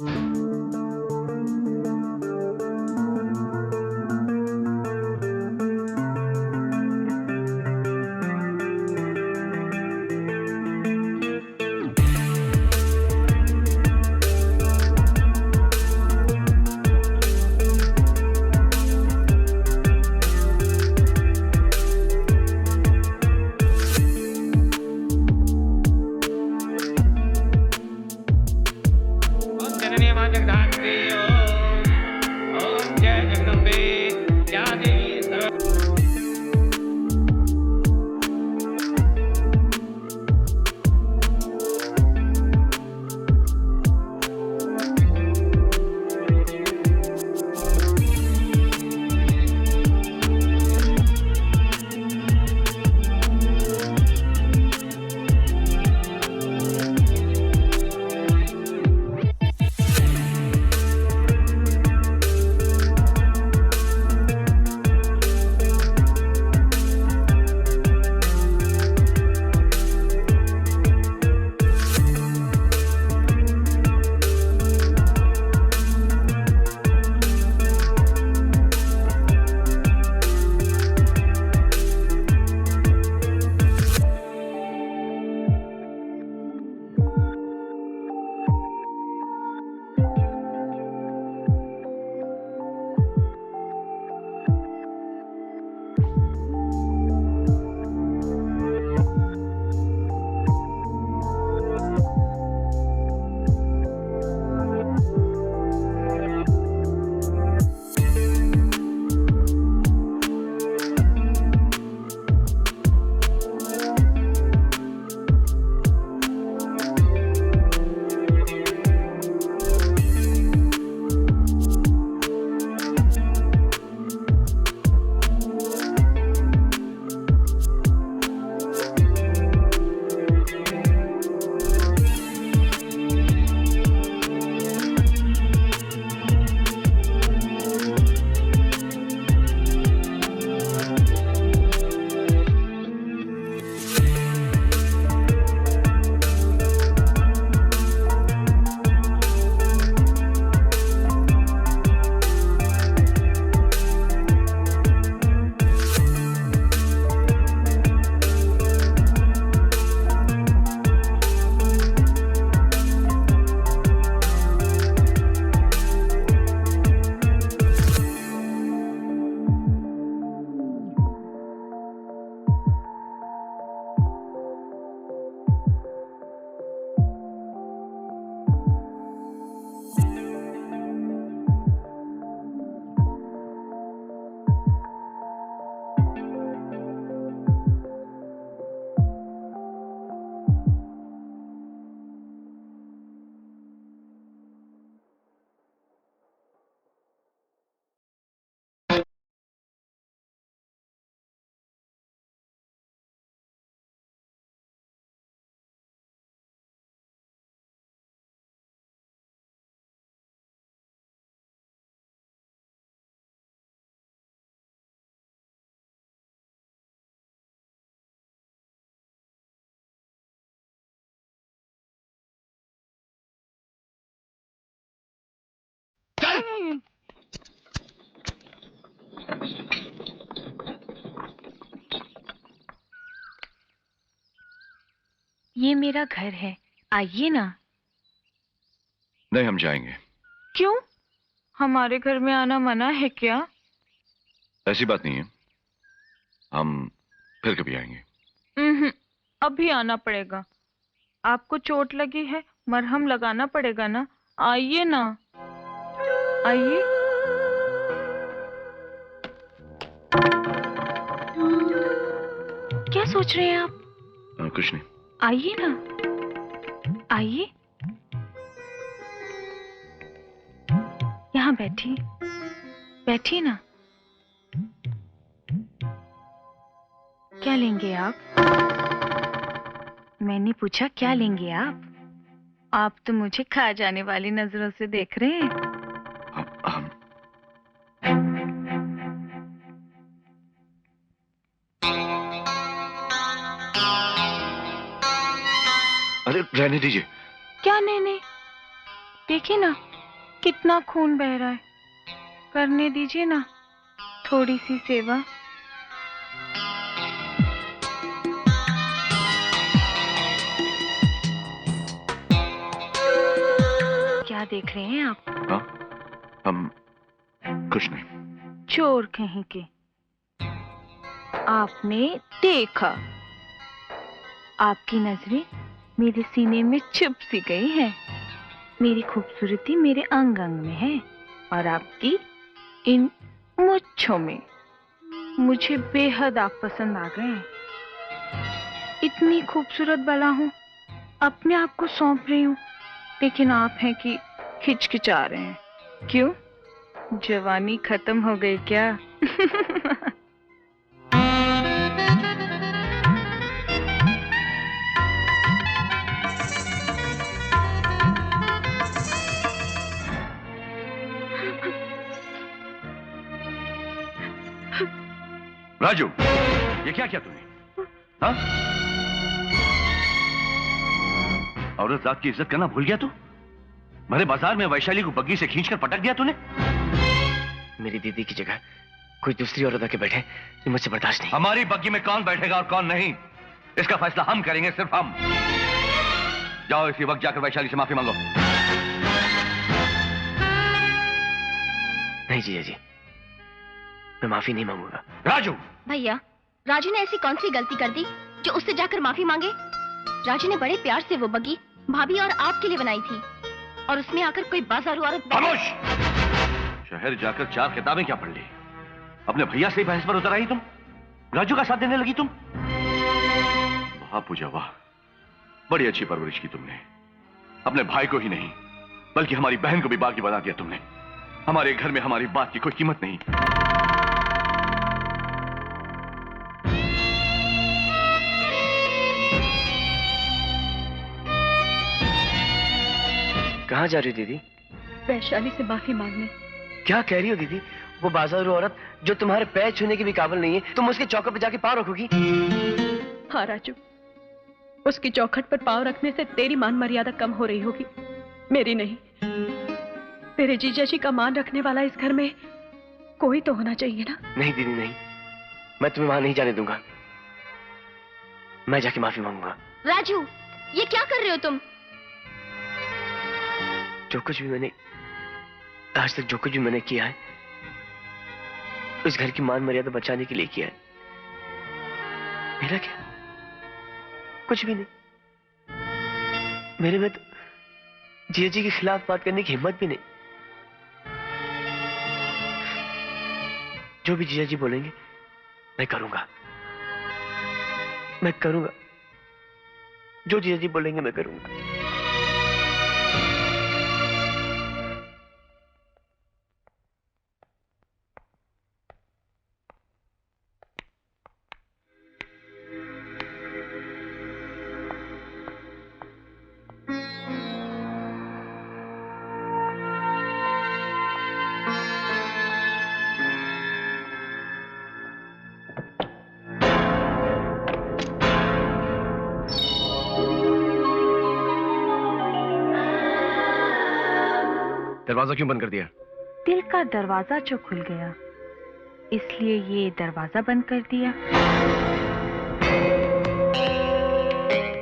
ये मेरा घर है, आइए ना। नहीं, हम जाएंगे। क्यों? हमारे घर में आना मना है क्या? ऐसी बात नहीं है, हम फिर कभी आएंगे। अभी आना पड़ेगा। आपको चोट लगी है, मरहम लगाना पड़ेगा ना। आइए ना, आइए। क्या सोच रहे हैं आप? कुछ नहीं। आइए ना, आइए। यहाँ बैठिए, बैठिए ना। क्या लेंगे आप? मैंने पूछा क्या लेंगे आप? आप तो मुझे खा जाने वाली नजरों से देख रहे हैं। अरे रहने दीजिए। क्या नहीं नहीं, देखिए ना, कितना खून बह रहा है, करने दीजिए ना थोड़ी सी सेवा। क्या देख रहे हैं आप? हाँ, हम कुछ नहीं। चोर कहीं के, आपने देखा, आपकी नजरें मेरे सीने में छुप सी गई हैं। मेरी खूबसूरती मेरे अंग अंग में है और आपकी इन मुच्छों में। मुझे बेहद आप पसंद आ गए हैं। इतनी खूबसूरत बला हूँ, अपने आप को सौंप रही हूँ, लेकिन आप हैं कि हिचकिचा रहे हैं। क्यों, जवानी खत्म हो गई क्या? राजू, ये क्या किया तूने? हाँ? औरत जात की इज्जत करना भूल गया तू? मेरे बाजार में वैशाली को बग्गी से खींचकर पटक दिया तूने। मेरी दीदी की जगह कोई दूसरी औरत आके बैठे, ये मुझसे बर्दाश्त नहीं। हमारी बग्गी में कौन बैठेगा और कौन नहीं, इसका फैसला हम करेंगे, सिर्फ हम। जाओ इसी वक्त जाकर वैशाली से माफी मांगो। नहीं जीजा जी, मैं माफी नहीं मांगूंगा। राजू! भैया, राजू ने ऐसी कौन सी गलती कर दी जो उससे जाकर माफी मांगे? राजू ने बड़े प्यार से वो बग्गी भाभी और आपके लिए बनाई थी, और उसमें आकर कोई बाजारू औरत। खामोश! शहर जाकर 4 किताबें क्या पढ़ ली? अपने भैया से ही बहस पर उतर आई तुम? राजू का साथ देने लगी तुम? वाह पूजा वाह, बड़ी अच्छी परवरिश की तुमने। अपने भाई को ही नहीं बल्कि हमारी बहन को भी बागी बना दिया तुमने। हमारे घर में हमारी बात की कोई कीमत नहीं। कहाँ जा रही हो दीदी? वैशाली से माफी मांगने। क्या कह रही हो दीदी? वो बाजारू औरत जो तुम्हारे पैर छूने की भी काबिल नहीं है, तुम उसके चौखट पे जाके पाँव रखोगी? हाँ राजू, उसकी चौखट पर पाँव रखने से तेरी मान मर्यादा कम हो रही होगी, मेरी नहीं। तेरे जीजा जी का मान रखने वाला इस घर में कोई तो होना चाहिए ना। नहीं दीदी नहीं, मैं तुम्हें वहां नहीं जाने दूंगा। मैं जाके माफी मांगूंगा। राजू, ये क्या कर रहे हो तुम? जो कुछ भी मैंने आज तक किया है, इस घर की मान मर्यादा बचाने के लिए किया है। मेरा क्या, कुछ भी नहीं। मेरे में तो जीजा जी के खिलाफ बात करने की हिम्मत भी नहीं। जो भी जीजा जी बोलेंगे मैं करूंगा। जो जीजा जी बोलेंगे मैं करूंगा। दरवाजा क्यों बंद कर दिया? दिल का दरवाजा जो खुल गया, इसलिए ये दरवाजा बंद कर दिया।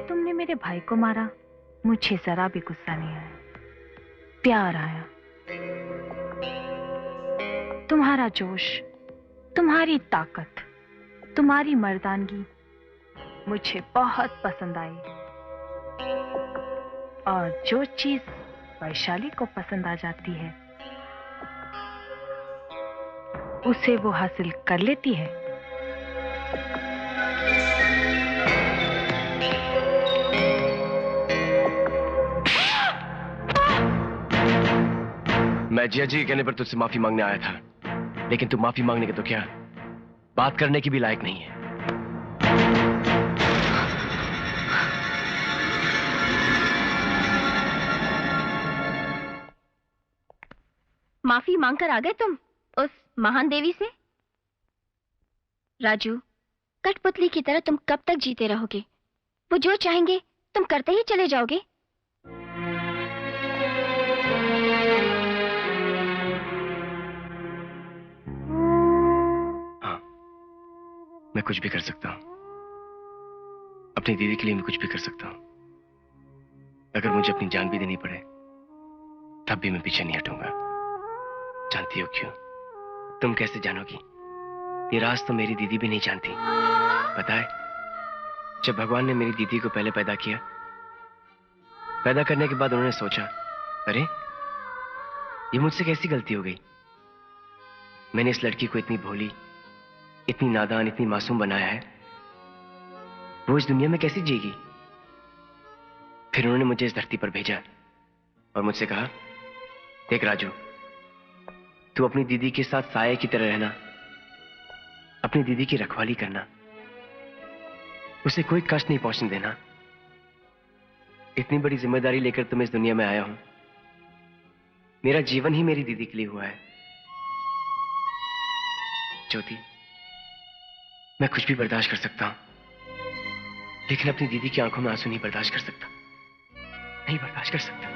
तुमने मेरे भाई को मारा, मुझे जरा भी गुस्सा नहीं आया, प्यार आया। तुम्हारा जोश, तुम्हारी ताकत, तुम्हारी मर्दानगी मुझे बहुत पसंद आई। और जो चीज वैशाली को पसंद आ जाती है, उसे वो हासिल कर लेती है। मैं जिया जी के कहने पर तुझसे माफी मांगने आया था, लेकिन तू माफी मांगने के तो क्या, बात करने की भी लायक नहीं है। माफी मांगकर आ गए तुम उस महान देवी से? राजू, कठपुतली की तरह तुम कब तक जीते रहोगे? वो जो चाहेंगे तुम करते ही चले जाओगे। मैं कुछ भी कर सकता हूं, अपनी दीदी के लिए मैं कुछ भी कर सकता हूं। अगर मुझे अपनी जान भी देनी पड़े तब भी मैं पीछे नहीं हटूंगा। जानती हो क्यों? तुम कैसे जानोगी? ये राज तो मेरी दीदी भी नहीं जानती। पता है, जब भगवान ने मेरी दीदी को पहले पैदा किया, पैदा करने के बाद उन्होंने सोचा, अरे ये मुझसे कैसी गलती हो गई? मैंने इस लड़की को इतनी भोली, इतनी नादान, इतनी मासूम बनाया है, वो इस दुनिया में कैसी जिएगी? फिर उन्होंने मुझे इस धरती पर भेजा और मुझसे कहा, देख राजू, तू अपनी दीदी के साथ साये की तरह रहना, अपनी दीदी की रखवाली करना, उसे कोई कष्ट नहीं पहुंचने देना। इतनी बड़ी जिम्मेदारी लेकर तुम इस दुनिया में आया हूं। मेरा जीवन ही मेरी दीदी के लिए हुआ है। ज्योति, मैं कुछ भी बर्दाश्त कर सकता हूं, लेकिन अपनी दीदी की आंखों में आंसू नहीं बर्दाश्त कर सकता, नहीं बर्दाश्त कर सकता।